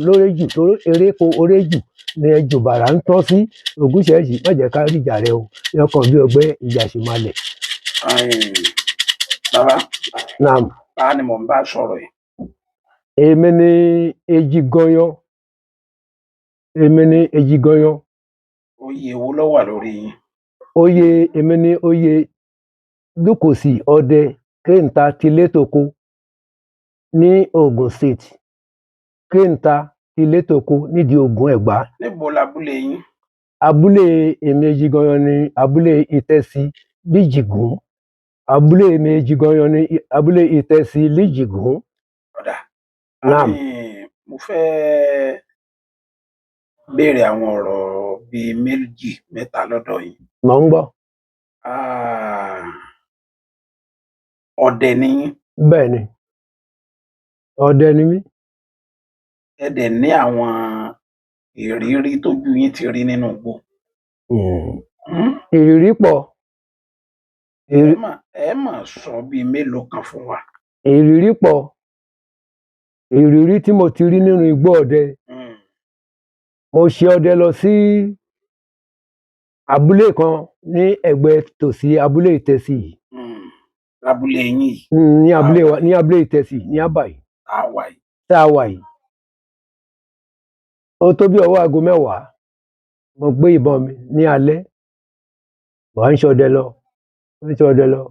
lórí jù tó eré po orí jù ni ẹjọ́ bàrà ń tọ́ sí Ògúnṣẹ́ẹ̀sì má jẹ́ ká rí ìjà rẹ o yọkàn bí ọgbẹ́ ìjà sì máa lẹ̀. Bàbá Naam. ta ni mò ń bá sọ̀rọ̀ yìí? Èmi ni Ejiganyan. Èmi ni Ejiganyan. Oyè wo ló wà lórí yín? Oyè èmi ni oyè Lúkòsì ọdẹ Kéńtà Tilétòkó ní Ògùn State. Kéńtà Tilétòkó nídìí Ògùn Ẹ̀gbá. Níbo labúlé yín? Abúlé èmi Ejiganyan ni abúlé Ìtẹ́sí Líjìgún. Abúlé èmi Ejiganyan ni abúlé Ìtẹ́sí Líjìgún. Ọ̀dà. Naam. Mo fẹ́ béèrè àwọn ọ̀rọ̀ bíi méjì mẹ́ta lọ́dọ̀ yín. Mò ń gbọ́. Ọdẹ ni yín. Bẹ́ẹ̀ ni. Ọdẹ ni mí. Ẹ dẹ̀ ní àwọn ìrírí tójú yín ti rí nínú igbó. Ìrírí pọ̀. Ẹ mà sọ bíi mélòó kan fún wa. Ìrírí pọ̀. Ìrírí tí mo ti rí nínú igbó ọdẹ. Mo ṣe ọdẹ lọ sí abúlé kan ní ẹ̀gbẹ́ tòsí abúlé Ìtẹ́sí yìí. Abúlé yín yìí. Ní abúlé wa ní abúlé Ìtẹ́sí ní Àbàyí. Tá a wà yìí. Ó tó bí ọwọ́ aago 10 mo gbé ìbọn mi ní alẹ́. Mo ń ṣọdẹ lọ.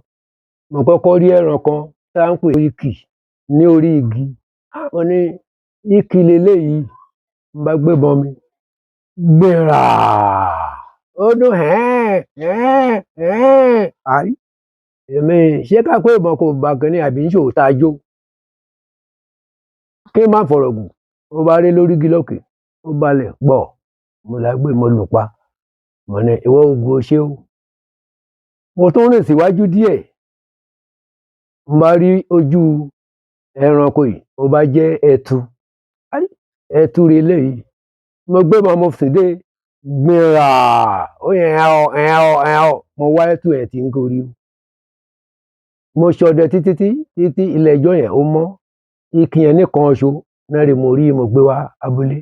Mo kọ́kọ́ rí ẹran kan tá à ń pè ní ìkì ní orí igi. Mo ní ìkì leléyìí. Mo bá gbé ìbọn mi. Gbéra. Ó dún àrí. Èmi ṣé ká pé ìbọn kò bá kan ní àbí ń ṣòwò tá a jó. Kí n má fọ̀rọ̀ gùn. Ó bá rí lórí igi lókè. Ó balẹ̀ pọ̀. Mo lágbé mo lù pa. Mo ní ìwọ Ògún o ṣé o. Mo tún rìn síwájú díẹ̀. Mo bá rí ojú ẹranko yìí. Ó bá jẹ́ ẹtu. Ẹtu rè léyìí. Mo gbé ìbọn mo sì dé. Gbéra. Ó yẹn mo wá ẹtu ẹ̀ tí ń gorí. Mo ṣọdẹ títí ilẹ̀ ẹjọ́ yẹn ó mọ́. Ìkì yẹn nìkan ṣo náà rè mo rí mo gbé wá abúlé.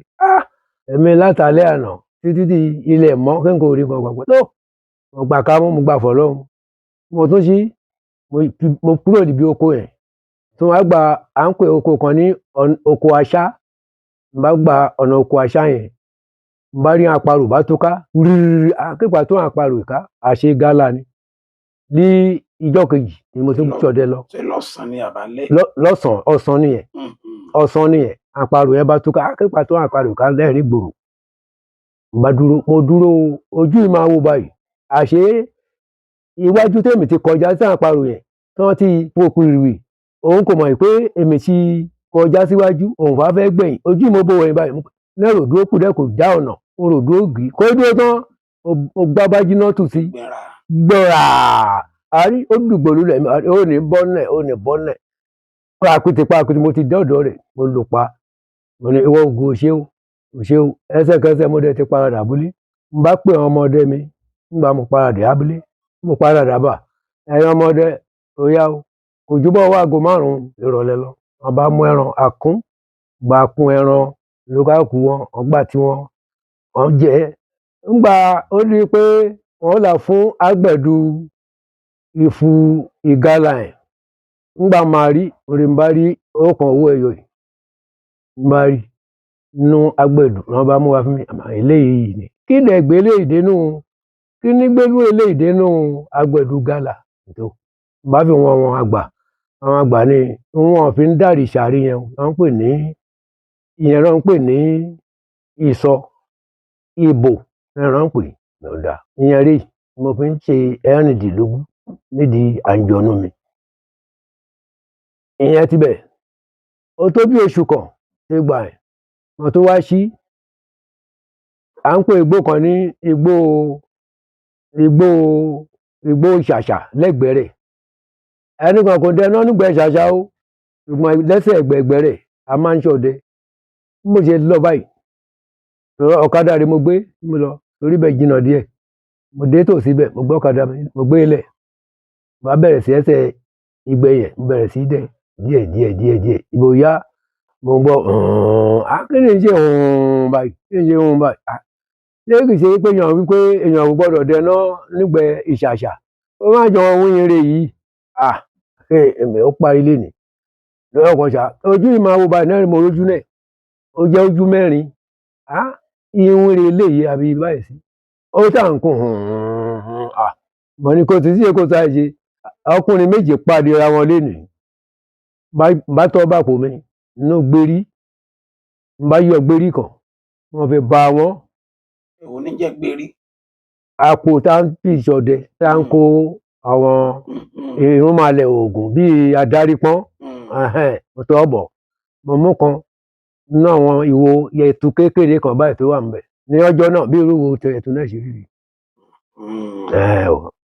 Èmi látàlẹ́ àná títí ilẹ̀ mọ́ kí n kò rí kan gbàgbọ́ tó. Mo gbà kámú mo gbà fọlọ́run. Mo tún ṣí mo kúrò níbi oko yẹn. Tí wọ́n gba à ń pè oko kan ní oko aṣá. Mo bá gba ọ̀nà oko aṣá yẹn. Mo bá rí àparò bá tó ká. Kípa tó àparò ìká àṣe gálà ni. Ní ìjọ́ kejì ni mo tún ṣọdẹ lọ. Ṣé lọ́sàn-án ni àbálẹ́? Ọ̀sán nìyẹn. Ọ̀sán nìyẹn. Àparò yẹn bá tó ká. Kípa tó àparò ìká lẹ́rìí gbòòrò. Mo dúró ojú ì máa wo báyìí. Àṣé iwájú tèmi ti kọjá sí àparò yẹn tí wọ́n ti fòkù ìrìwì. Òun kò mọ̀ pé èmi ti kọjá síwájú. Òun fẹ́ gbẹ̀yìn. Ojú mo bó wẹ̀yìn báyìí. Ní ròdúró kù dẹ́ kò já ọ̀nà. Mo ròdúró gì. Kó dúró tán. Mo gbá bájí náà tù sí. Gbọ́ra. Àrí ó dùgbò lulẹ̀. Ó ní bọ́nẹ̀. Pàkútì mo ti dé ọ̀dọ̀ rẹ̀. Mo lù pa. Mo ní ìwọ Ògún o ṣé o. Ẹsẹ̀kẹsẹ̀ mo dẹ̀ ti paradà abúlé. Mo bá pè àwọn ọmọdé mi. Nígbà mo paradà abúlé. Mo paradà bà. Ẹ̀yin ọmọdé ó yá o. Kò júbọ̀ ọwọ́ aago 5 ìrọ̀lẹ́ lọ. Wọ́n bá mú ẹran àkún. Gbà kún ẹran lókàkú wọn. Wọ́n gbà tí wọ́n jẹ. Nígbà ó rí pé wọ́n là fún àgbẹ̀dù ìfù ìgalà ẹ̀. Nígbà máa rí orí ń bá rí ọ̀kan owó ẹyọ yìí. Ń bá rí inú àgbẹ̀dù wọ́n bá mú wa fún mi. Eléyìí ni. Kí lẹ gbé eléyìí dénú? Kí ní gbélú eléyìí dénú àgbẹ̀dù gálà? Bá fi wọn àgbà. Àwọn àgbà ni wọ́n fi ń dàrí sàárì yẹn. Wọ́n ń pè ní ìyẹn ló ń pè ní ìsọ ìbò ẹran pè lọ́dà. Ìyẹn rí mo fi ń ṣe ẹ̀rìndínlógún nídìí àǹjọ̀nú mi. Ìyẹn ti bẹ̀. Ó tó bí oṣù kan ṣe gbà ẹ̀. Mo tó wá sí. À ń pè igbó kan ní igbó ṣàṣà lẹ́gbẹ̀ẹ́ rẹ̀. Ẹni kan kò dẹná nígbẹ̀ẹ́ ṣàṣà o. Ṣùgbọ́n lẹ́sẹ̀ ẹgbẹ̀gbẹ̀ rẹ̀ a máa ń ṣọdẹ. Mo ṣe lọ báyìí. Ọ̀kadà rẹ̀ mo gbé mo lọ torí bẹ́ẹ̀ jìnnà díẹ̀. Mo dé tòsí bẹ̀ mo gbé ọ̀kadà mi mo gbé ilẹ̀. Mo bẹ̀rẹ̀ sí ẹsẹ̀ ìgbẹ́ yẹn mo bẹ̀rẹ̀ sí díẹ̀. Ìbò yá mo ń gbọ́ kí ni ṣe báyìí kí ni ṣe báyìí ṣé kìí ṣe pé èèyàn wípé èèyàn ò gbọ́dọ̀ dẹná nígbẹ́ ìṣàṣà ó má jọ ohun ire yìí èmi ó parí lénìí lọ́wọ́ kan ṣá ojú yìí máa wo báyìí náà mo rójú náà ó jẹ́ ojú mẹ́rin ihun ire eléyìí àbí báyìí sí ó tà ń kún mo ní kó ti sí èkó sáà ṣe ọkùnrin méje pàdé ra wọn lénìí bá tọ́ bá pò mí inú gbérí n bá yọ gbérí kan wọ́n fi ba wọn. Èwo ní jẹ́ gbérí? Àpò tá ń fi ṣọdẹ tá ń kó àwọn ìrúnmalẹ̀ oògùn bíi adarí pọ́n mo tọ́ bọ̀ mo mú kan nínú àwọn ìwo ẹ̀tù kékeré kan báyìí tó wà ń bẹ̀ ní ọjọ́ náà bí irú ẹ̀tù náà ṣe rí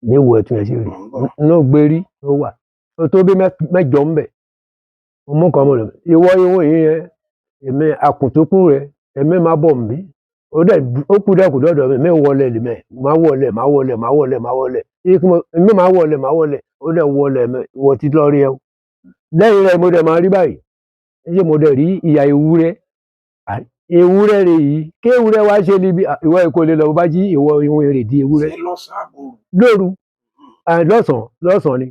ní ìwo ẹ̀tù yẹn ṣe rí inú gbérí ló wà ó tó bí mẹ́jọ ń bẹ̀ mo mú kan mo rẹ̀ ìwọ yìí yẹn èmi àkùntúkù rẹ̀ èmi máa bọ̀ mí ó kú dẹ́kù dọ́dọ̀ mi wọlé lèmẹ̀ máa wọlé èmi máa wọlé ó dẹ̀ wọlé wọ títí lọ rí ẹ lẹ́yìn rẹ̀ mo dẹ̀ máa rí báyìí ṣé mo dẹ̀ rí ìyá ewúrẹ́ rẹ̀ yìí kí ewúrẹ́ wá ṣe níbi ìwọ èkó lè lọ bá jí ìwọ ìwọ̀n èrè di ewúrẹ́ lóru lọ́sàn-án ni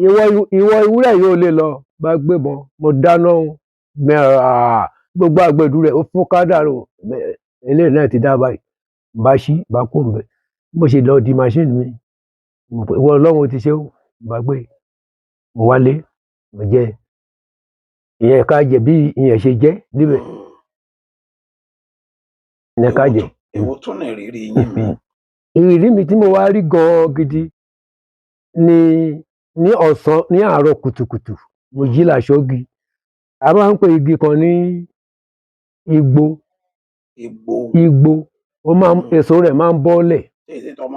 ìwọ ewúrẹ́ yìí ò lè lọ bá gbébọn mo dáná gbogbo àgbẹ̀dù rẹ̀ ó fún kádàrò eléyìí náà ti dá báyìí bá ṣí bá kó mbẹ mo ṣe lọ di machine mi ìwọ Ọlọ́run ti ṣe ó bá gbé mo wálé mo jẹ ìyẹn ká jẹ bí ìyẹn ṣe jẹ níbẹ̀ ìyẹn ká jẹ. Èwo tún ní ìrírí yín mi? Ìrírí mi tí mo wá rí gan-an gidi ní ọ̀sán ní àárọ̀ kùtùkùtù mo jí làṣọ́gi a máa ń pè igi kan ní igbó ó máa èso rẹ̀ máa ń bọ́lẹ̀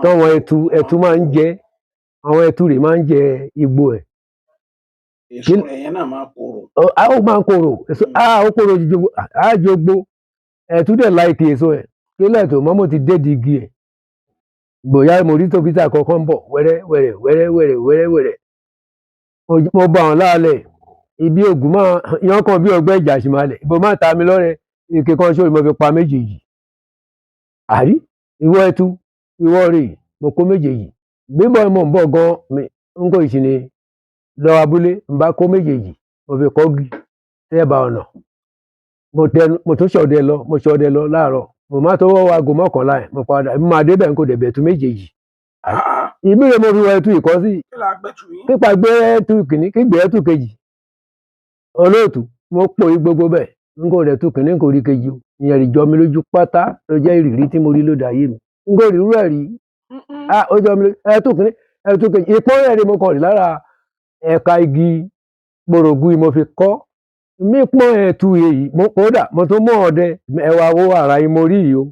tọ́wọn ẹtu máa ń jẹ àwọn ẹtu rẹ̀ máa ń jẹ igbó ẹ̀. Èso rẹ̀ yẹn náà máa korò. Ó máa ń korò ó korò jogbo ẹtu dẹ̀ láìkì èso ẹ̀ kí lẹ́ẹ̀tọ́ mọ́mọ́ ti dé di igi ẹ̀ gbòyà mo rí tókítà kankan ń bọ̀ wẹ́rẹ́ mo bá wọn láàlẹ̀ ibi ògùn máa yan kan bí ọgbẹ́ ìjà sì máa lẹ̀ ìbò máa ta mi lọ́rẹ̀ ike kan ṣòro mo fi pa méjèèjì àrí ìwọ ẹtu ìwọ rè mo kó méjèèjì bíbọ̀ mo ń bọ̀ gan mi ń kó ìṣìní lọ abúlé ń bá kó méjèèjì mo fi kọ́gi tẹ́ẹ̀bà ọ̀nà mo tún ṣọdẹ lọ láàárọ̀ mo má tó wọ́ aago mọ́kànlá ẹ̀ mo padà mo máa débẹ̀ ń kó dẹ̀bẹ̀ tú méjèèjì ìbí rẹ̀ mo fi wọ ẹtu ìkọ́ sí pípa gbé ẹtu kìíní kí gbé ẹtu kejì olóòtú mo pò í gbogbo bẹ́ẹ̀ n kò rẹ̀ tu kìíní n kò rí kejì o ìyẹn rí jọ mi lójú pátá ló jẹ́ ìrírí tí mo rí lóde ayé mi n kò rí irú ẹ̀ rí ó jọ mi lójú ẹtu kìíní ẹtu kejì ìpọ́n rẹ̀ ni mo kàn rí lára ẹ̀ka igi gbòrògù mo fi kọ́ mi pọ́n ẹtu èyí kódà mo tún mọ̀ ọdẹ ẹwà wo ara yìí mo rí yìí o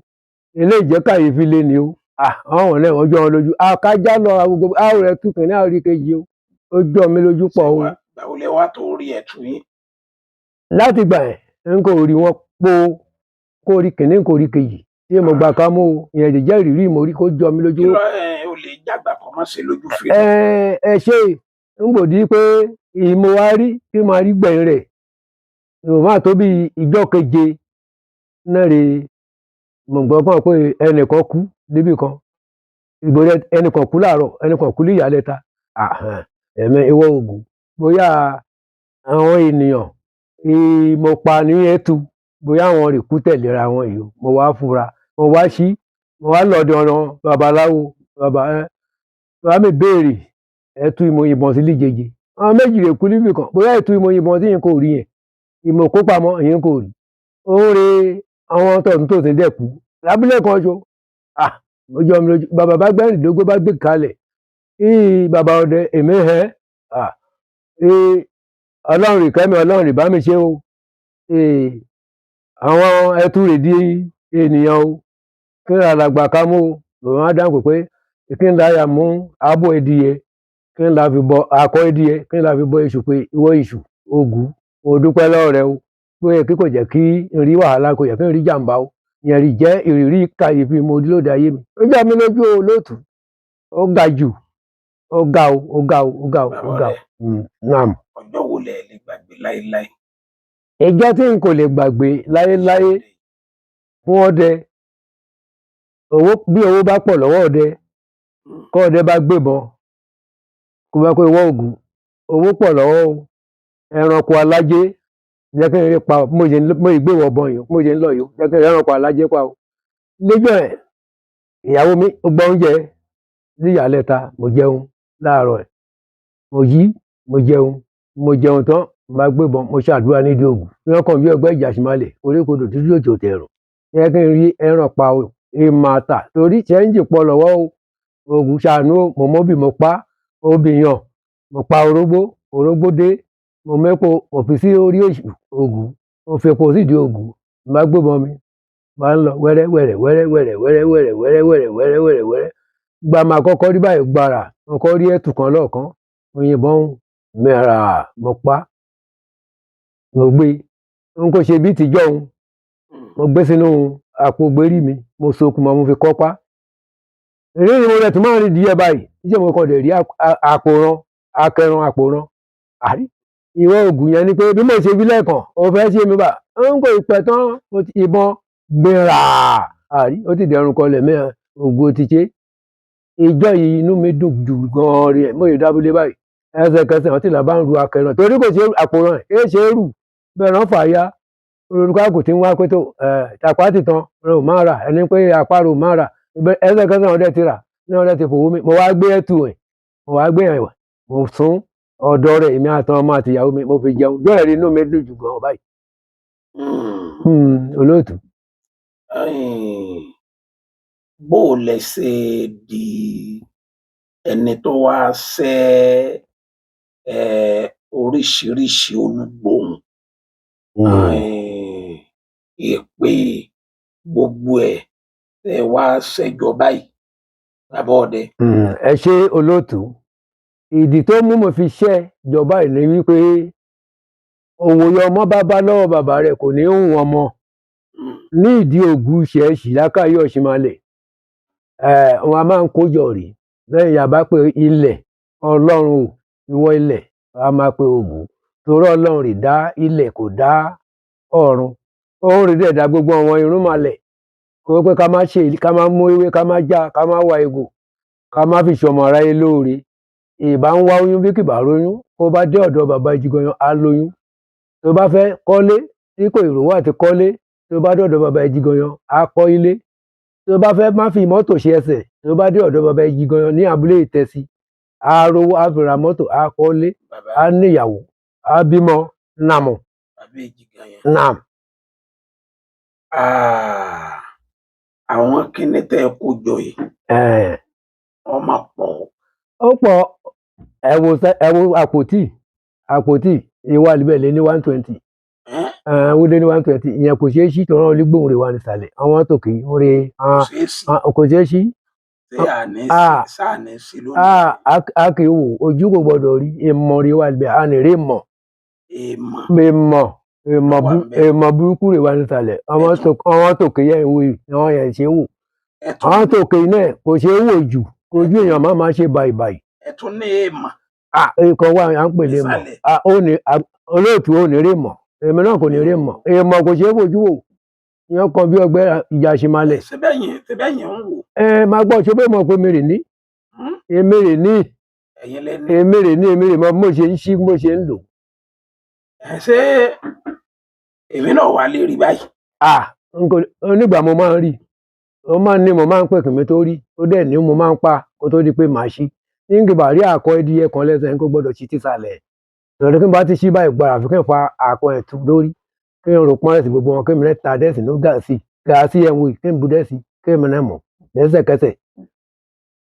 eléyìí jẹ́ kàyéfì lé ni o àwọn ọ̀lẹ́ wọn jọ wọn lójú akájá lọ gbogbo àwọn rẹ̀ tu kìíní àwọn rí kejì o ó jọ mi lójú pọ̀ o. Báwo lẹ wá tó rí ẹtu yín? Láti gbà ẹ̀ n kò rí wọn kó rí kìíní kò rí kejì tí mo gbà ká mú o ìyẹn lè jẹ́ ìrírí mo rí kó jọ mi lójú. O lè jágbà kan má ṣe lójú fèrè. ẹ ṣe n kò di pé ìmọ̀ wa rí kí n máa rí gbẹ̀yìn rẹ̀ ìwọ̀n máa tó bí ìjọ́ keje náà rè mo gbọ́ kàn pé ẹnìkan kú níbì kan ìgbòrè ẹnìkan kú láàárọ̀ ẹnìkan kú ní ìyálẹ̀ta ẹ̀mẹ́ ìwọ oògùn bóyá àwọn ènìyàn mo pa ní ẹtu bóyá àwọn rè kú tẹ̀léra wọn yìí mo wá fura mo wá lọ́dọ̀ ọ̀nà babaláwo bàbá mi béèrè ẹtu ìmọ̀ ìbọn sí líjeje àwọn méjì rè kú níbì kan bóyá ẹtu ìmọ̀ ìbọn sí yẹn kò rí yẹn ìmọ̀ kó pamọ́ yẹn kò rí ó ń re àwọn tọ̀tún tó ti dẹ̀kú lábúlé kan ṣo mo jọ mi lójú bàbá bá gbẹ́rìndínlógún bá gbé kalẹ̀ bàbá ọdẹ èmi ọlọ́run ìkẹ́mi ọlọ́run ìbá mi ṣe o àwọn ẹtu rè di ènìyàn o kí n alàgbà ká mú o lòun á dáhùn pé kí n láyà mú abo ẹdìyẹ kí n là fi bọ akọ ẹdìyẹ kí n là fi bọ iṣu pé ìwọ iṣu ogun mo dúpẹ́ lọ́wọ́ rẹ o pé kí kò jẹ́ kí n rí wàhálà kò jẹ́ kí n rí jàǹbá o ìyẹn rí jẹ́ ìrírí kàyéfì mo rí lóde ayé mi ó já mi lójú o lóòtú ó ga jù ó ga o. Ọjọ́ wo lẹ lè gbàgbé láéláé? ìjọ tí n kò lè gbàgbé láyéláyé fún ọdẹ bí owó bá pọ̀ lọ́wọ́ ọdẹ kọ́ ọdẹ bá gbébọn kó bá pé ìwọ Ògún owó pọ̀ lọ́wọ́ o ẹranko alájé jẹ́ kí n rí pa mo ìgbé ìwọ ọbọn yìí mo ṣe ń lọ yìí jẹ́ kí n rí ẹranko alájé pa o lẹ́jọ́ ẹ̀ ìyàwó mi ó gbọ́ oúnjẹ ní ìyálẹ̀ta mo jẹun láàárọ̀ ẹ̀ mo jẹun tán mo gbébọn mo ṣàdúrà nídìí Ògún ní ọkàn bí ọgbẹ́ ìjàsímálẹ̀ oríkodò títí òjò tẹ̀rùn jẹ́ kí n rí ẹran pa o ìmàtà torí ṣẹ́ńjì pọ̀ lọ́wọ́ o Ògún ṣàánú mo mọ́bì mo pa obìyàn mo pa orógbó dé mo mẹ́po mo fi sí orí Ògún mo fi epo sídìí Ògún mo gbébọn mi máa ń lọ wẹ́rẹ́ gba máa kọ́kọ́ rí báyìí gbàrà mo kọ́ rí ẹ̀tù kan lọ́ọ̀kan mo yìnbọn mẹ́ra mo pa mo gbé n kò ṣe bí tìjọ́ òun mo gbé sínú àpò gbérí mi mo sokùn mọ́ mo fi kọ́pá eré ni mo rẹ̀ tún máa ń rí díẹ̀ báyìí níṣẹ́ mo kọ́ dẹ̀ rí akẹran àpòrán àrí ìwọ Ògún yẹn ni pé bí mo ṣe bí lẹ́ẹ̀kan ó fẹ́ ṣe mi bá n kò pẹ́ tán ìbọn gbéra àrí ó ti dẹrùn kọlẹ̀ mẹ́rin Ògún ti ṣe ìjọ yìí inú mi dùn jù gan-an rí ẹ̀ mo yìí dábúlé báyìí ẹsẹ̀kẹsẹ̀ wọn ti là bá ń ru akẹran torí kò ṣe àpòrán ẹ̀ ṣe é rù bẹ́ẹ̀ rán fàáyà olùkọ́ kò tí ń wá pé tó tàpá ti tán ò máa rà ẹni pé àparò máa rà ẹsẹ̀kẹsẹ̀ wọn dẹ̀ ti rà ní wọn dẹ̀ ti fòwó mi mo wá gbé ẹ̀tù ẹ̀ mo wá gbé ẹ̀wà mo sún ọ̀dọ̀ rẹ̀ èmi àtàn ọmọ àti ìyàwó mi mo fi jẹun bẹ́ẹ̀ rí inú mi dùn jù gan-an báyìí. Olóòtú. bó o lẹ ṣe di ẹni tó wá ṣẹ́ oríṣiríṣi olúgbòhùn èpè gbogbo ẹ̀ ẹ wá ṣẹjọ báyìí bàbá ọdẹ. ẹ ṣe olóòtú ìdí tó mú mo fi ṣẹ́ ìjọba ẹ̀ ní wípé òwòye ọmọ bá lọ́wọ́ bàbá rẹ̀ kò ní hùn ọmọ ní ìdí Ògún ṣẹ́ẹ̀ṣì lákàyè Ọ̀ṣínmálẹ̀ wọn a máa ń kójọ rí lẹ́yìn yàbá pé ilẹ̀ Ọlọ́run ìwọ ilẹ̀ a máa pe Ògún torí Ọlọ́run rí dá ilẹ̀ kò dá ọ̀run òun rí dẹ̀ dá gbogbo àwọn irúnmọlẹ̀ kò pé ká má ṣe ká má mú ewé ká má já ká má wá egbò ká má fi ṣọmọ aráyé lóore ìbá ń wá oyún bí kìbá róyún kó bá dé ọ̀dọ̀ bàbá Èjìgànyàn á lóyún tó bá fẹ́ kọ́lé tí kò ìrówó àti kọ́lé tó bá dé ọ̀dọ̀ bàbá Èjìgànyàn á kọ́ ilé tó bá fẹ́ má fi mọ́tò ṣe ẹsẹ̀ tó bá dé ọ̀dọ̀ bàbá Èjìgànyàn ní abúlé Ìtẹ̀sí á rówó á fi ra mọ́tò á kọ́lé á níyàwó á bímọ nàmọ̀ nàm. àwọn kíní tẹ́ ẹ kó jọ yìí wọ́n máa pọ̀. ó pọ̀ ẹ wo àpótí ìwà libẹ̀ lé ní 120 ó dé ní 120 ìyẹn kò ṣeé ṣí tọ́rọ́ olígbòhùn rẹ̀ wà nísàlẹ̀ àwọn tòkè ń re kò ṣeé ṣí. a kì í wò ojú kò gbọdọ̀ rí èèmọ̀ rẹ̀ wà libẹ̀ a nìrí mọ̀ èèmọ̀ burúkú rẹ̀ wà nísàlẹ̀ àwọn tòkè yẹn wò àwọn yẹn ṣe wò àwọn tòkè náà kò ṣeé wò jù ojú èèyàn má máa ṣe bàìbàì. ẹ tún ní èèmọ̀. nǹkan wà à ń pè lè mọ̀ olóòtú ò ní rí mọ̀ èmi náà kò ní rí mọ̀ èèmọ̀ kò ṣeé fojú wò ìyẹn kan bí ọgbẹ́ Ìjàsímálẹ̀. ṣẹbẹ́yìn ń wò. máa gbọ́ ṣe bẹ́ẹ̀ mọ̀ pé mèrè ní èmèrè ní èmèrè mọ̀ mo ṣe ń ṣí mo ṣe ń lò. ṣé èmi náà wà lè rí báyìí. onígbà mo máa ń rí ó máa ń ní mo máa ń pè kí mi tó rí ó dẹ̀ ní mo máa ń pa kó tó di pé màá ṣí nígbà rí àkọ ẹdíyẹ kan lẹ́sẹ̀ kó gbọ́dọ̀ ṣí tìsàlẹ̀ lọ́dọ̀ kí n bá ti ṣí báyìí gbára àfi kí n fa àkọ ẹ̀tù lórí kí n rò pọ́n ẹ̀sìn gbogbo wọn kí n ta dẹ́sì ní gàásì ẹ̀wọ̀n kí n bu dẹ́sì kí n náà mọ̀ lẹ́sẹ̀kẹsẹ̀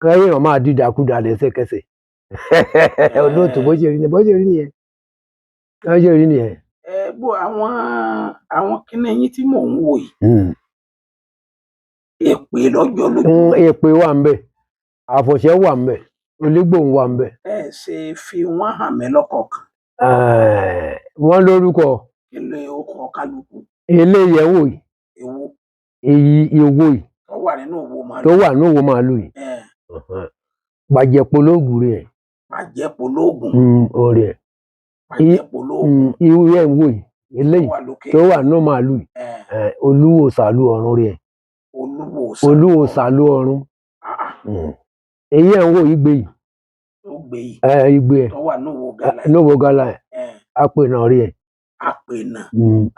kẹ́yìn ọ̀ máa dídàkudà lẹ́sẹ̀kẹsẹ̀ olóòtú bó ṣe rí nìyẹn. bó àwọn kíní yín tí mò ń wò yìí èpè lọ́jọ́ lójú. èpè wà ń bẹ̀ àfọ̀ṣẹ́ wà ń bẹ̀ olígbòhùn wà ń bẹ̀. ẹ ṣe fi wọ́n hàn mí lọ́kọ̀ọ̀kan. wọ́n lórúkọ. kí ló orúkọ kálukú. eléyìí ẹ wò yìí. èwo. èyí owó yìí. tó wà nínú òwò màálù. tó wà nínú òwò màálù yìí. Pàjẹ́pológùn rẹ̀. Pàjẹ́pológùn. Ọ̀rẹ́. Pàjẹ́pológùn. irú ẹ̀ ń wò yìí eléyìí tó wà nínú màálù olúwo sàlú ọ̀run rẹ̀ olúwo sàlú ọ̀run èyí ẹ̀ ń wò igbe yìí igbe ẹ̀ nówo gala ẹ̀ apènà rí ẹ̀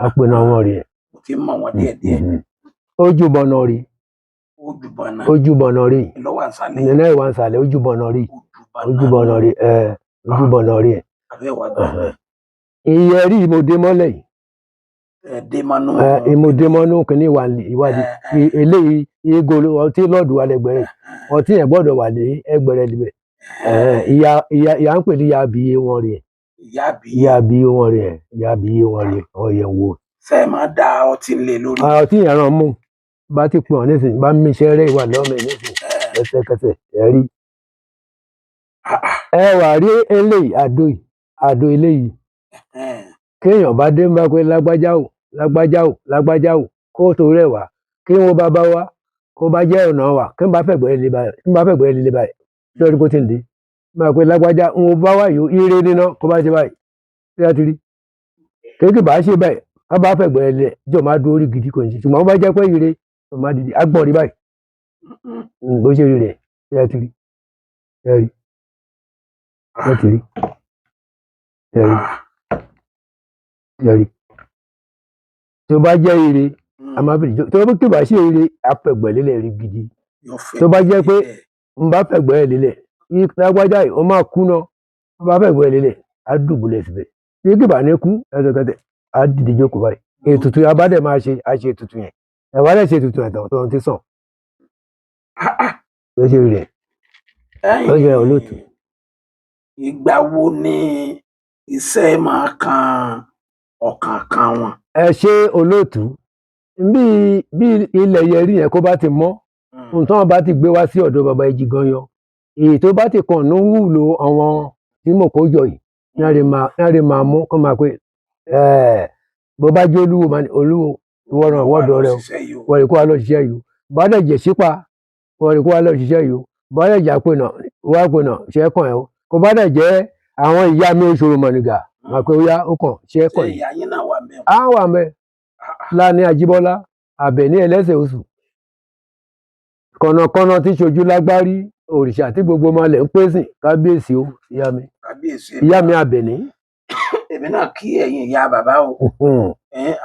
apènà wọn rí ẹ̀ ojúbọnà rí ojúbọnà rí nínú ìwà nsàlẹ̀ ojúbọnà rí ojúbọnà rí ojúbọnà rí ẹ̀ ìyẹn rí ìmọ̀dé mọ́lẹ̀ yìí ìmọ̀dé mọ́nú kìíní ìwádìí eléyìí igolo ọtí lọ́ọ̀dù wa lẹ́gbẹ̀rẹ̀ ọtí yẹn gbọ́dọ̀ wà ní ẹgbẹ̀rẹ̀ libẹ̀ ìyá ń pè ní ìyá àbíyé wọn rí ẹ̀ ìyá àbíyé wọn rí ẹ̀ ìyá àbíyé wọn rí ẹ̀ ọ̀yẹ̀ wò. ṣé ẹ máa da ọtí lé lórí. ọtí yẹn ràn mú bá ti pè ọ́ nísìnyí bá mi ṣe eré ìwà lọ́mọ nísìnyí ẹsẹ̀kẹsẹ̀ ẹ rí ẹ wà rí eléyìí àdó eléyìí kéèyàn bá dé ń bá pé lágbájá ò kó tó rẹ̀ wá kí wọ́n bá wá kó bá jẹ́ ọ̀nà wà kí n bá fẹ̀gbẹ́ líle báyìí lórí kó ti ń dé máa pé lágbájá ń bá wá yóò ire níná kó bá ṣe báyìí tí a ti rí kéèkì bá ṣe báyìí ká bá fẹ̀gbẹ́ líle jọ máa dúró rí gidi kò ní sí ṣùgbọ́n wọ́n bá jẹ́ pé ire tó máa dìde agbọ̀n rí báyìí bó ṣe rí rẹ̀ tí a ti rí rí tó bá jẹ́ ire a máa fi tó bá ṣe ire apẹ̀gbẹ́ lílẹ̀ rí gidi tó bá jẹ́ pé n bá fẹ̀gbẹ́ lílẹ̀ lágbájá yìí ó máa kú náà wọ́n bá fẹ̀gbẹ́ lílẹ̀ á dùbúlẹ̀ síbẹ̀ tí kì bá ní kú ẹsẹ̀kẹsẹ̀ á dìde jókòó báyìí ètùtù abádẹ́ máa ṣe àṣe ètùtù yẹn ẹ̀wá lẹ̀ ṣe ètùtù ẹ̀tàn tó ń ti sàn ló ṣe rí rẹ̀ ló ṣe rẹ̀ olóòtú. Ìgbà wo ni iṣẹ́ máa kan ọ̀kọ̀ọ̀kan wọn? Ẹ ṣe olóòtú bí ilẹ̀ yẹrí yẹn kó bá ti mọ́ nǹkan bá ti gbé wá sí ọ̀dọ̀ bàbá Èjìganyọ èyí tó bá ti kàn ní wúlò àwọn tí mo kó jọ yìí ní a lè máa mú kó máa pé bó bá jẹ́ olúwo ìwọ náà wọ́dọ̀ rẹ wọ́n rí kó wá lọ ṣiṣẹ́ yìí bá dẹ̀ jẹ́ sípa wọ́n rí kó wá lọ ṣiṣẹ́ yìí bá dẹ̀ jà pé náà wá pé náà ṣe é kàn ẹ́ o kó bá dẹ̀ jẹ́ àwọn ìyá mi òṣòro mọ̀nìgà máa pé ó yá ó kàn ṣe é kàn yìí. á wà mẹ́ Láni Ajíbọ́lá Àbẹ̀ní ẹlẹ́sẹ̀ oṣù kọ̀nàkọ̀nà tí ṣojú lágbárí òrìṣà tí gbogbo ọmọ ilẹ̀ ń pè sìn kábíyèsí o ìyá mi Àbẹ̀ní. Èmi náà kí ẹ̀yin ìyá bàbá o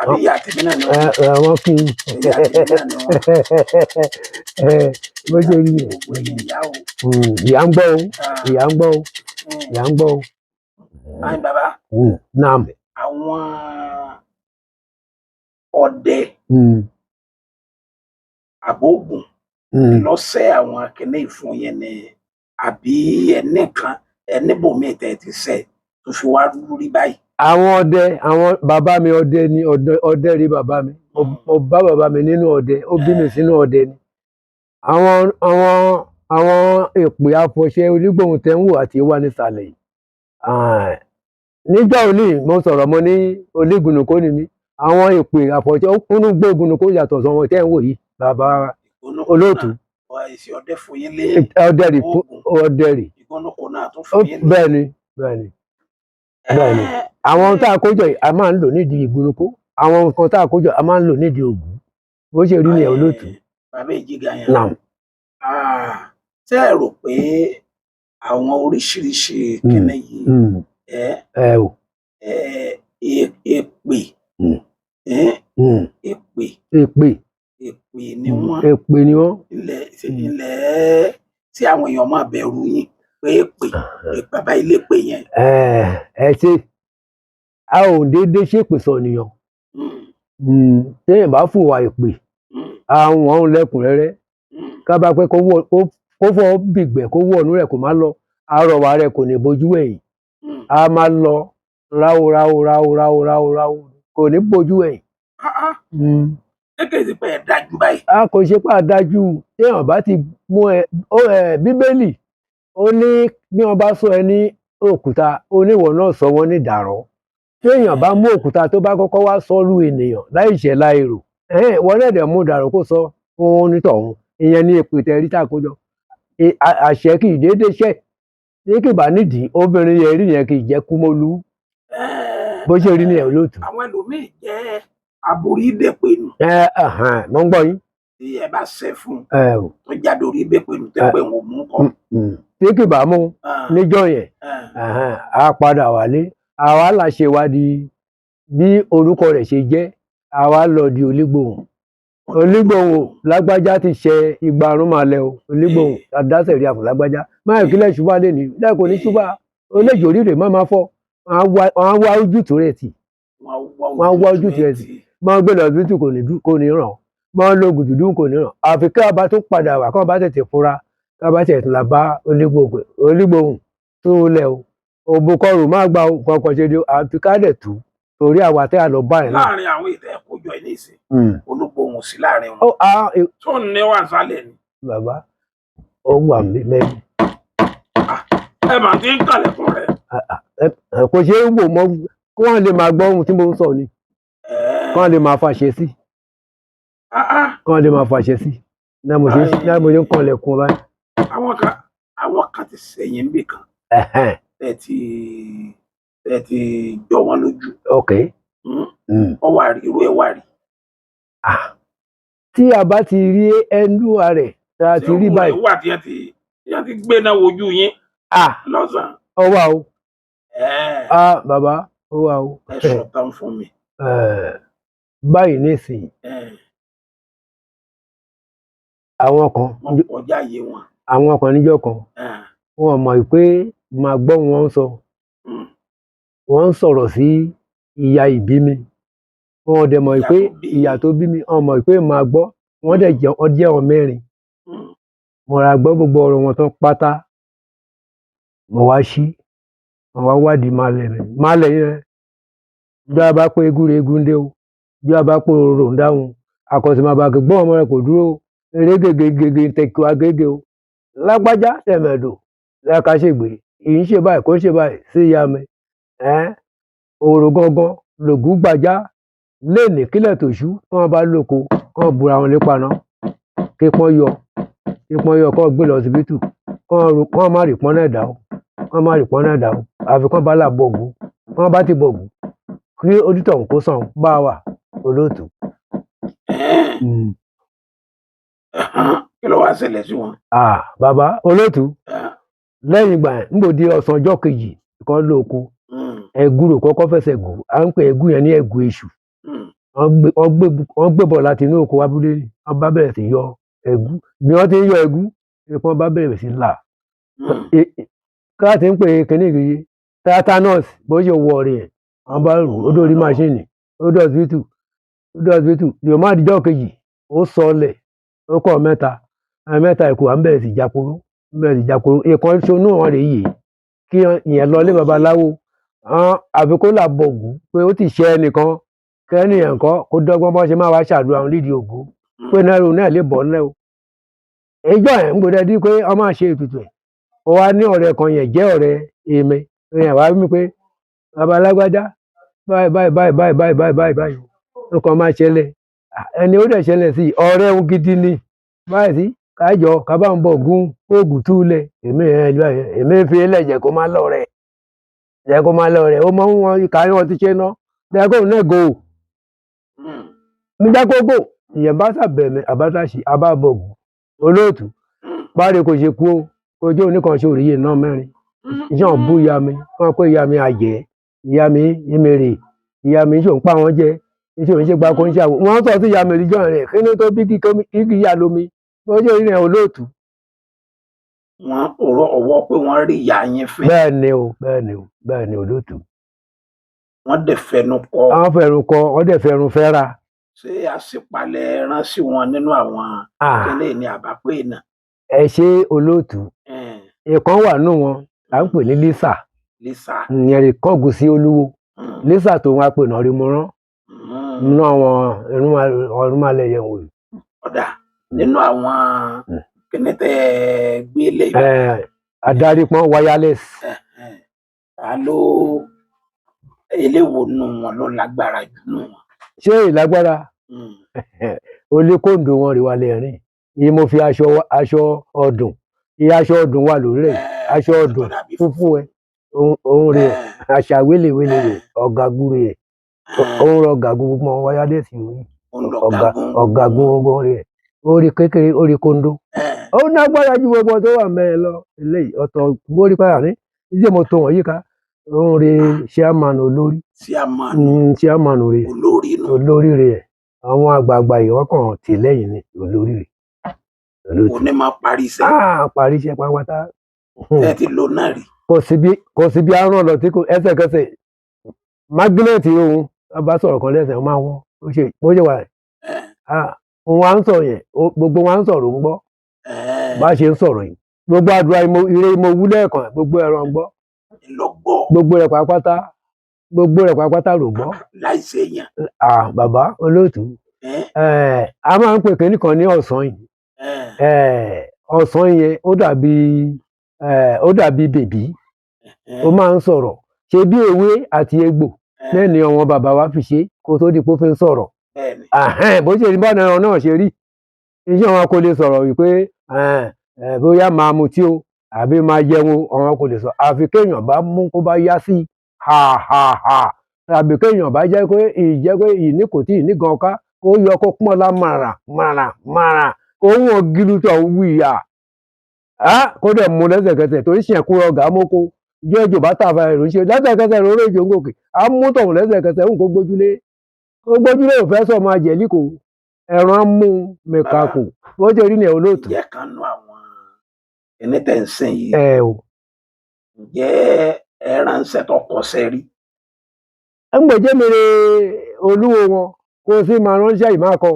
àbí ìyá tèmi náà ni wọ́n kí bó ṣe rí ìyá ń gbọ́ o ìyá ń gbọ́ o ìyá ń gbọ́ o. Àyìn bàbá naam. Àwọn ọdẹ àbóògùn lọ́sẹ̀ àwọn akẹ́lẹ ìfún yẹn ni àbí ẹnìkan ẹnìbòmíì tẹ̀ ti sẹ̀ tó fi wá rí báyìí. Àwọn bàbá mi ọdẹ ni ọdẹ rí bàbá mi mo bá bàbá mi nínú ọdẹ ó bí mi sínú ọdẹ ni. Àwọn èpè àfọ̀ṣẹ onígbòhùn tẹ́ ń wò àti wà nísàlẹ̀ yìí. Nígbà òní mo sọ̀rọ̀ mo ní onígunùkó ni mí àwọn èpè àfọ̀ṣẹ kúnnú gbógunùkó yàtọ̀ sọ́wọ́n tẹ́ ń wò yìí bàbá olóòtú. Ọdẹ rí bẹ́ẹ̀ni àwọn tá a kójọ a máa ń lò nídìí ìgbónúkó àwọn nǹkan tá a kójọ a máa ń lò nídìí ògùn bó ṣe rí ní ẹ̀ olóòtú. Bàbá Èjìganyọ ṣé ẹ rò pé àwọn oríṣiríṣi kíní yìí èpè ni wọ́n ilẹ̀ tí àwọn èèyàn máa bẹ̀rù yín pé èpè bàbá ilé pè yẹn. Ẹ ṣe a ò déédéé ṣépè sọnìyàn téèyàn bá fùwà èpè àwọn òun lẹ́kùnrẹ́rẹ́ ká bá pẹ́ kó fọ́ bìgbẹ́ kó wọ̀nú rẹ̀ kó má lọ àrọ̀wà rẹ̀ kò ní bojú ẹ̀yìn a máa lọ ráúráú kò ní bojú ẹ̀yìn. Gẹ́gẹ́ sí pé ẹ dájú báyìí. A kò ṣe pé a dájú téèyàn bá ti mú Bíbélì ó ní bí wọ́n bá sọ ẹ ní òkúta oníwọ̀ náà sọ wọ́n ní ìdàrọ́ téèyàn bá mú òkúta tó bá kọ́kọ́ wá sọ́lú ènìyàn láìṣẹ̀ láìrò wọ́n náà dẹ̀ mú ìdàrọ́ kó sọ fún onítọ̀hún ìyẹn ní èpè tẹ̀rí tàkójọ àṣẹ kì í déédéé ṣẹ̀ tí kì bá nídìí obìnrin yẹn rí yẹn kì í jẹ́ kúmọ́lú bó ṣe rí nìyẹn olóòtú. àwọn ẹlòmíì jẹ́ aborí ìdẹ́pẹ̀nù mo ń gbọ́ yín. tí ẹ bá ṣẹ́ fún tó jáde orí ìdẹ́pẹ̀nù tẹ́pẹ̀ wọn mú kọ́. tí kì bá mú níjọ́ yẹn a padà wálé àwa là ṣe wádìí bí orúkọ rẹ̀ ṣe jẹ́ àwa lọ di Olúgbòhùn. Olúgbòhùn lágbájá ti ṣe igba Ọ̀rúnmàlẹ̀ o. Olúgbòhùn adásẹ̀ rí àfọ̀ lágbájá máa kílẹ̀ ṣùgbọ́n alẹ́ ní lẹ́kọ̀ọ́ ní ṣùgbọ́n olójòrí rẹ̀ máa fọ́ wọ́n á wá ojútùú rẹ̀ tì wọ́n á wá ojútùú rẹ̀ tì wọ́n gbé lọ sí kò ní ràn wọ́n lóògùn dúdú kò ní ràn àfi kí a bá tó padà wá kí wọ́n bá tètè fura kí a bá tètè là bá Olúgbòhùn tó lẹ̀ o òbúkọrù má gba kankan ṣe àfi ká dẹ̀ tú torí àwa tẹ́ à lọ bá ẹ̀ náà. láàrin àwọn ìtẹ́ ẹ̀kọ́jọ ẹ̀ ní ìsìn Olúgbòhùn sí láàrin wọn tó ní wà sálẹ̀ ni. bàbá ó wà mẹ́rin. ẹ mà ti ń kàlẹ̀kùn rẹ̀. kò ṣe é wò mọ́ kí wọ́n lè máa gbọ́ ohun tí mo ń sọ ni kí wọ́n lè máa fàṣẹ sí kí wọ́n lè máa fàṣẹ sí náà mo ṣe ń kànlẹ̀kùn báyìí. àwọn kan ti sẹ́yìn níbì kan ẹ ti jọ wọn lójú. ok. ọwọ́ àríwó ẹ̀ wà rí. tí a bá ti rí ẹnu rẹ̀ tá a ti rí báyìí. ṣé òun wà tí wọ́n ti gbé náà wojú yín lọ́sàn-án. ọwọ́ o. bàbá ọwọ́ o. ẹ sọ tán fún mi. báyìí nísìnyí àwọn kan. wọ́n kọjá yé wọn. àwọn kan níjọ́ kan wọn mọ̀ pé màá gbọ́ wọn sọ wọ́n ń sọ̀rọ̀ sí ìyá ìbí mi wọn dẹ̀ mọ̀ pé ìyá tó bí mi wọn mọ̀ pé màá gbọ́ wọ́n dẹ̀ jẹ́ ọ mẹ́rin mo ra gbọ́ gbogbo ọ̀rọ̀ wọn tán pátá mo wá wádìí malẹ̀ yẹn bí a bá pé egúnregún dé o bí a bá pé òróró ń dáhùn àkọsìmọ̀bàgì gbọ́n ọmọ rẹ kò dúró eré gègé tẹ̀kọ́ agége o lágbájá tẹ̀mẹ̀dò lẹ́ka ṣègbè ìyín ṣe báyìí kó ṣe báyìí sí ìyá mi òrò gangan lògùn gbàjá léèní kílẹ̀ tó ṣú tí wọ́n bá lóko kí wọ́n bura wọn lépa náà kí pọ́n yọ kí wọ́n gbé lọ síbítù kí wọ́n má rí pọ́n náà dà o àfi kí wọ́n bá là bọ̀gù kí wọ́n bá ti bọ̀gù kí onítọ̀hún kó sàn bá wà olóòtú. kí ló wá ṣẹlẹ̀ sí wọn. bàbá olóòtú lẹ́yìn ìgbà yẹn níbo di ọ̀sán ọjọ́ kejì kan lóko ẹ̀gúrò kọ́kọ́ fẹsẹ̀ gùn à ń pè ẹ̀gún yẹn ní ẹ̀gún èṣù wọ́n gbé bọ̀ láti inú oko abúlé ni wọ́n bá bẹ̀rẹ̀ sí yọ ẹ̀gún bí wọ́n ti ń yọ ẹ̀gún wọ́n bá bẹ̀rẹ̀ sí là káàtì ń pè kínní ìgbìyẹ tatanus bó ṣe wọ ọ̀rẹ́ ẹ̀ wọ́n bá rù ó dórí máṣíìnì ó dọ̀ ọsibítù yóò má dijọ́ kejì ó sọlẹ̀ ó kọ́ mẹ́ta ẹ̀kọ́ à ń bẹ̀rẹ̀ sí jáporó ìkan ṣonú wọn rèé yìí kí ìyẹn lọ lé babaláwo àfi kó là bọ̀gù pé ó ti ṣe ẹnìkan kẹ́nìyàn kọ́ kó dọ́gbọ́n bọ́ ṣe máa wá ṣàdúrà àwọn lídìí ògún pé náà lè bọ̀ ńlẹ̀ o. ìjọ ẹ̀ ń gbọdọ̀ di pé ọmọ àṣẹ ètùtù ẹ̀ ó wá ní ọ̀rẹ́ kan yẹn jẹ́ ọ̀rẹ́ èmi ìyẹn wá wí pé babalágbájá báyìí nǹkan máa ṣẹlẹ̀ ẹni ó dẹ̀ ṣẹlẹ̀ sí ọ̀rẹ́ òun gidi ni báyìí sí kájọ kábà ń bọ̀ gún oògùn túlẹ̀ èmi fi ilẹ̀ jẹ́ kó má lọ rẹ̀ ó mọ wọn ìkàrí wọn ti ṣe ná dẹ́kun náà gò nígbà gbogbo ìyẹn bá sàbẹ̀mẹ̀ àbátàṣì abábọ̀gùn olóòtú báre kò ṣe kú o ojú oníkan ṣe òrìyè náà mẹ́rin iṣẹ́ bú ìyá mi wọ́n pé ìyá mi àjẹ́ ìyá mi ìmèrè ìyá mi ṣò ń pa wọn jẹ iṣẹ́ òun ṣe gba kó ń ṣàwò wọ́n sọ sí ìyá mi ìjọ rẹ̀ kí ló tó bí kí ìyá lomi wọ́n ṣe ìrìn olóòtú. wọ́n ọ̀rọ̀ ọwọ́ pé wọ́n rí ìyá yín fẹ́. bẹ́ẹ̀ ni olóòtú. wọ́n dẹ̀ fẹnu kọ. wọ́n dẹ̀ fẹnu fẹ́ra. ṣé àṣìpalẹ̀ rán sí wọn nínú àwọn kẹlẹ́ ní àbápẹ́ náà. ẹ ṣe olóòtú ìkan wà nù wọn à ń pè ní Lísà ìyẹn rè kọ́gùn sí olúwo Lísà tó wọn á pè náà rí mo rán nínú àwọn Ọ̀rúnmàlẹ̀ yẹn wò. ọ̀dà nínú àwọn kẹ́nẹ́tẹ̀ gbélé. adarí pọ́n wireless. ta ló eléwo nù wọn ló lágbára jù nù wọn. ṣé ìlágbára olókòǹdó wọn rí wa lẹ́rìn yìí mo fi aṣọ ọdún iye aṣọ ọdún wà lórí rẹ̀ aṣọ ọdún fúnfún ẹ òun rè àṣà wélewéle rè ọ̀gágun rè òun rọ ọ̀gágun gbogbo ọmọ wáyà dé sí orí ọ̀gágun gbogbo rè orí kékeré orí kóńdó ó nágbára ju gbogbo tó wà mẹ́rin lọ eléyìí ọ̀tọ̀ mórí padà ní ìdí mo tó wọ̀nyí ká òun rè chairman olórí chairman rè olórí rè àwọn àgbààgbà ìwọ́kàn tì lẹ́yìn ní olórí rè. Òní máa parí iṣẹ́. Parí iṣẹ́ pátápátá. Ẹ ti lò náà rí. Kò sí bí arán lọ tí kò ẹsẹ̀kẹsẹ̀ mágínẹ́ẹ̀tì ohun bá sọ̀rọ̀ kan lẹ́sẹ̀ máa wọ́n bó ṣe wà rẹ̀. Òun wa ń sọ̀rọ̀ yẹn gbogbo wa ń sọ̀rọ̀ ń gbọ́ bá ṣe ń sọ̀rọ̀ yìí gbogbo àdúrà ire mo wú lẹ́ẹ̀kan gbogbo ẹ̀rọ ń gbọ́ gbogbo rẹ̀ pátápátá rò gbọ́. Láìsí èèyàn. Bàbá olóòtú a máa ń pè kínní kan ní ọ̀sán yìí ọ̀sán yẹn ó dàbí bèbí ó máa ń sọ̀rọ̀ ṣe bí ewé àti egbò lẹ́ni ọ̀wọ́n bàbá wa fi ṣe kó tó di pé ó fi ń sọ̀rọ̀ bó ṣe ní báwọn ẹran náà ṣe rí iṣẹ́ wọn kò lè sọ̀rọ̀ wípé bóyá máa mutí o àbí máa jẹun ọ̀wọ́n kò lè sọ àfi kéèyàn bá mú kó bá yá sí tàbí kéèyàn bá jẹ́ pé ìní kò tí ì ní gan ká kó yọ kó pọ́nlá màrà òun ògìlú tó ń wí kó dẹ̀ mú lẹ́sẹ̀kẹsẹ̀ torí ṣe ẹ̀kú ọgà mọ́kó jẹ́ ìjò bá tàfà ẹ̀rọ ṣe lẹ́sẹ̀kẹsẹ̀ lórí ìjò ń gòkè á mú tọ̀hún lẹ́sẹ̀kẹsẹ̀ ń kó gbójúlé ò fẹ́ sọ máa jẹ̀ líkò ẹ̀rọ á mú mẹ́kàkù bó ṣe rí ní ẹ̀ olóòtú. Ìjẹ́ kan nú àwọn ẹni tẹ̀ ń sìn yìí ǹjẹ́ ẹ ránṣẹ́ tó kọsẹ́ rí. ẹ ń gbèjé mèrè olúwo wọn kó o sì máa ránṣẹ́ ìmáàkọ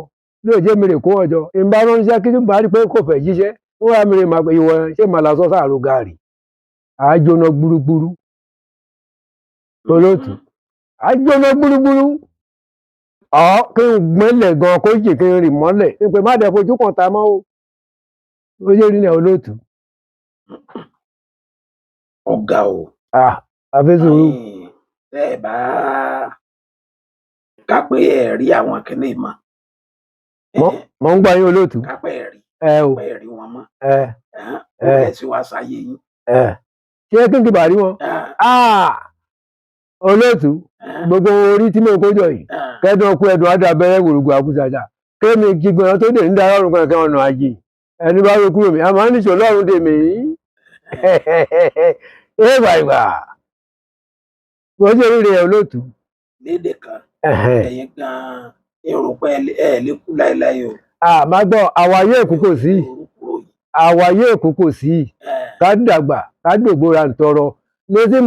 lóò jẹ́ mèrè kó ọjọ́ ìbá ránṣẹ́ kí n bá rí pé kò fẹ́ jíṣẹ́ ó wà mèrè máa pé ìwọ ṣé màá lásán sáàrò gààrí àájóná gbúrúgbúrú olóòtú àájóná gbúrúgbúrú kí n gbẹ́lẹ̀ gan kó jì kí n rì mọ́lẹ̀ n pé má dẹ̀ fojú kan ta mọ́ ó yé rí ní olóòtú. Ọ̀gá o. Àfẹ́sùrù. Tẹ́ ẹ bá ká pé ẹ rí àwọn kìnnìún mọ́. Mo ń gbọ́ yín olóòtú. Ká pé ẹ rí. Ẹ rí wọn mọ́. Ó bẹ̀ sí wá sáyé yín. Ṣé kí n kí bá rí wọn? Olóòtú gbogbo orí tí mo kó jọ yìí kẹ́dùn ọkú ẹ̀dùn àdàbẹ̀rẹ̀ wòrògbò àkúṣàṣà kémi gbígbọ́n tó dé ń da ọrùn kankan ọ̀nà àjì ẹni bá rí kúrò mi a máa ń níṣó lọ́rùn dèmí ìgbà bó ṣe rí rẹ̀ olóòtú. Lédè kan ẹ̀yin gan-an èrò pé ẹ lè kú láéláé o. Má gbọ́ àwáyé èkú kò sí ká dàgbà ká dògbòrà ń tọrọ lẹ́sí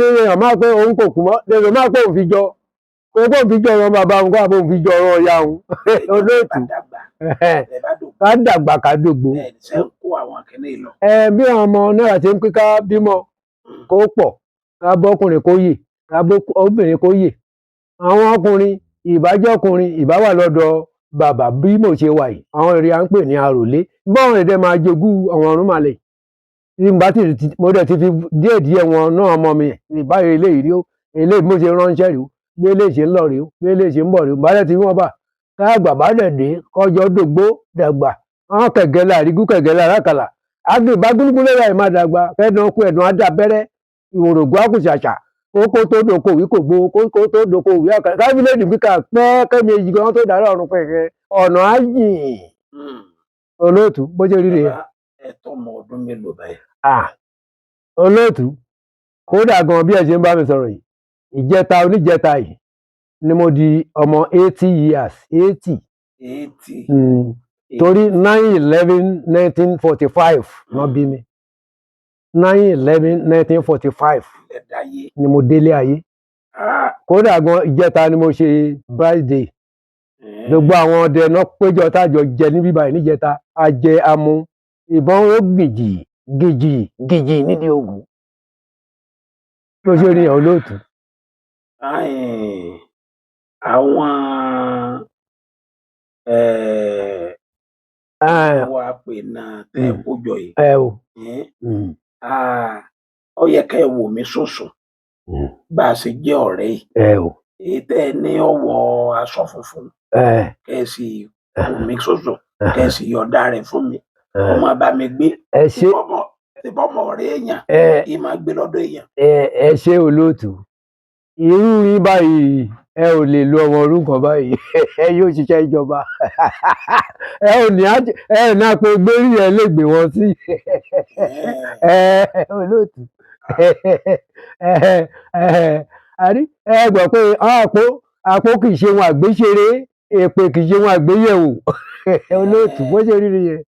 èèyàn máa pé òun kò kú mọ́ lẹ́sí máa pé òun fi jọ ọ̀rọ̀ bàbá òun kó àbò òun fi jọ ọ̀rọ̀ ọ̀ya òun olóòtú ká dàgbà ká dògbò. Bí àwọn ọmọ náírà ti ń pín ká bímọ kó pọ̀ ká bọ́kùnrin kó yè ká bóbìnrin kó yè àwọn ọkùnrin ìbájọ́kùnrin ìbá wà lọ́dọ̀ bàbá bí mo ṣe wà yìí àwọn èrè à ń pè ní àròlé bọ́ọ̀rùn èdè máa jogún àwọn ọ̀run màlẹ̀ nígbà tí mo dẹ̀ ti fi díẹ̀ wọn náà ọmọ mi ìbáyọ̀ eléyìí rí ó eléyìí mo ṣe ránṣẹ́ rí ó bí eléyìí ṣe ń lọ rí ó bí eléyìí ṣe ń bọ̀ rí ó bàálẹ̀ tí wọ́n bà káàgbà bá dẹ̀ dé kọjọ́ dògbó dàgbà àwọn kẹ̀gẹ́ láàrígú kẹ̀gẹ́ lárakàlà àgbèbá gúlúgúlú láì má dàgbà kẹ́dùn ọkọ ẹ̀dùn àdàbẹ́rẹ́ ìwòrògbó àkùṣàṣà kókó tó dòkó òwí kò gbó kókó tó dòkó òwí àkàrà kábílẹ̀dì fíkà pẹ́ kẹ́mi èjì gan tó dára ọ̀run pẹ̀kẹ́ ọ̀nà ájìn olóòtú bó ṣe rí rèé. Ẹ tó ọmọ ọdún mélòó báyìí. Olóòtú kódà gan bí ẹ ṣe ń bá mi sọ̀rọ̀ yìí ìjẹta oníjẹta yìí ni mo di ọmọ 80 years 80. Torí 9/11/1945 wọ́n bí mi 9/11/1945 ni mo délé ayé kódà gan ìjẹta ni mo ṣe birthday gbogbo àwọn ọdẹ náà péjọ tájọ jẹ níbí báyìí níjẹta ajẹ amú ìbọn ó gìjì nídìí ogun tó ṣe rí ẹ̀ olóòtú. Àwọn wa pè náà tẹ́ kójọ yìí ó yẹ ká ẹ wò mí sùnsùn bá a ṣe jẹ́ ọ̀rẹ́ yìí èyí tẹ́ ẹ ní ọwọ́ aṣọ funfun kẹ́ ẹ sì wò mí sùnsùn kẹ́ ẹ sì yọ̀ọ̀dá rẹ̀ fún mi ọmọ bá mi gbé tí bọ́mọ ọ̀rẹ́ èèyàn yìí máa gbé lọ́dọ̀ èèyàn. Ẹ ṣe olóòtú irú yín báyìí ẹ ò lè lo ọmọ orúkọ báyìí ẹ yóò ṣiṣẹ́ ìjọba ẹ ò ní àpò gbérí ẹ lè gbé wọn sí olóòtú ẹ gbọ́ pé àpò kì í ṣe wọn àgbéṣeré èpè kì í ṣe wọn àgbéyẹ̀wò olóòtú bó ṣe rí nìyẹn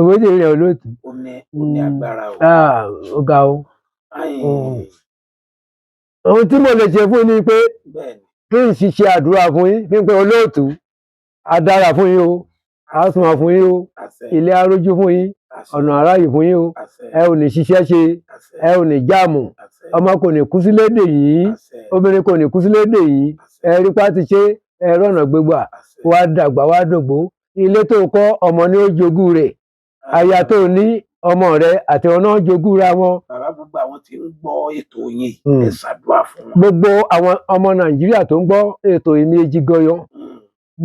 bó ṣe rí nìyẹn olóòtú. Ó ní agbára o. Ó ga o. Ohun tí mo lè ṣe fún ni pé kí n ṣiṣẹ́ àdúrà fún yín kí n pé olóòtú á dára fún yín o á sunwọ̀n fún yín o ilé arójú fún yín ọ̀nà aráyè fún yín o ẹ ò ní ṣiṣẹ́ ṣe ẹ ò ní jáàmù ọmọ kò ní kú sílédè yìí obìnrin kò ní kú sílédè yìí ẹ rí pátí ṣe ẹ rọ̀nà gbégbà wá dàgbà wá dògbó ilé tó kọ́ ọmọ ní ó jogún rẹ̀ aya tó ní ọmọ rẹ àti ọ̀nà jogún ra wọn. Bàbá gbogbo àwọn tí ń gbọ́ ètò yìí ẹ ṣàdúrà fún wọn. Gbogbo àwọn ọmọ Nàìjíríà tó ń gbọ́ ètò Èmi Èjìgànyàn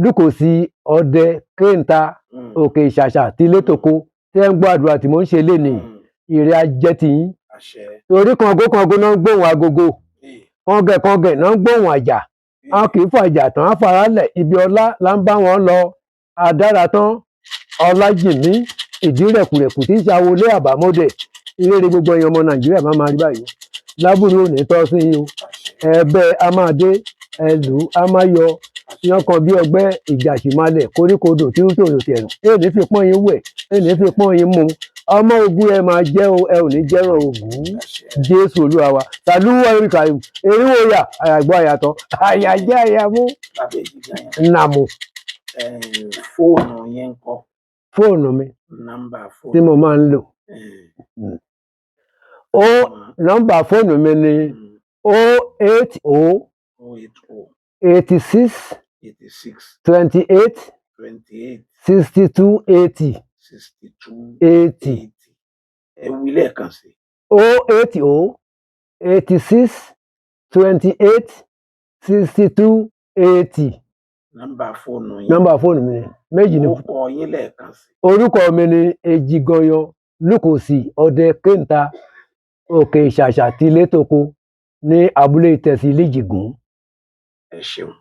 Lúkòsí Ọdẹ Kéńtà Òkè Ìṣàṣà Tilétòkó tí ẹ ń gbọ́ àdúrà tí mò ń ṣe lénìí ire ajẹ́ ti yín. Torí kàngó náà ń gbóhùn agogo kàngẹ̀ náà ń gbóhùn àjà wọn kì í fàjà tán àfaralẹ̀ ibi ọlá là ń bá wọn lọ àdára tán Ọlájìmí ìdírẹ̀kùrẹ̀kù tí ń ṣàwọlé àbámọ́dẹ̀ ìrere gbogbo ẹ̀yàn ọmọ Nàìjíríà máa rí báyìí lábúrò ò ní tọ́ sí yín o ẹ̀bẹ̀ a máa dé ẹlù a máa yọ yan kan bí ọgbẹ́ ìjàṣìmalẹ̀ koríkodò tí ó tòrò tẹ̀rù ẹ ní fi pọ́n yín wẹ̀ ẹ ní fi pọ́n yín mu ọmọ ogun ẹ máa jẹ́ o ẹ ò ní jẹ́ràn ogun Jésù Olúwa wa tàlúwọ̀ eríkà eriwo ya àyàgbọ́ àyàtọ̀ àyàjẹ́ àyàmú nàmú. Fóònù yẹn ń kọ́. Fóònù mi tí mo máa ń lò nọ́mbà fóònù mi ni 080 86 28 62 80 80. Ẹ wí lẹ́ẹ̀kan sí. 080 86 28 62 80. Nọ́mbà fóònù yín. Nọ́mbà fóònù mi méjì ni. Orúkọ yín lẹ́ẹ̀kan sí. Orúkọ mi ni Èjìgànyàn Lúkòsí Ọdẹ Kéńtà Òkè Ìṣàṣà Tilétòkó ní abúlé Ìtẹ̀sí Ìlíjìgún. Ẹ ṣeun.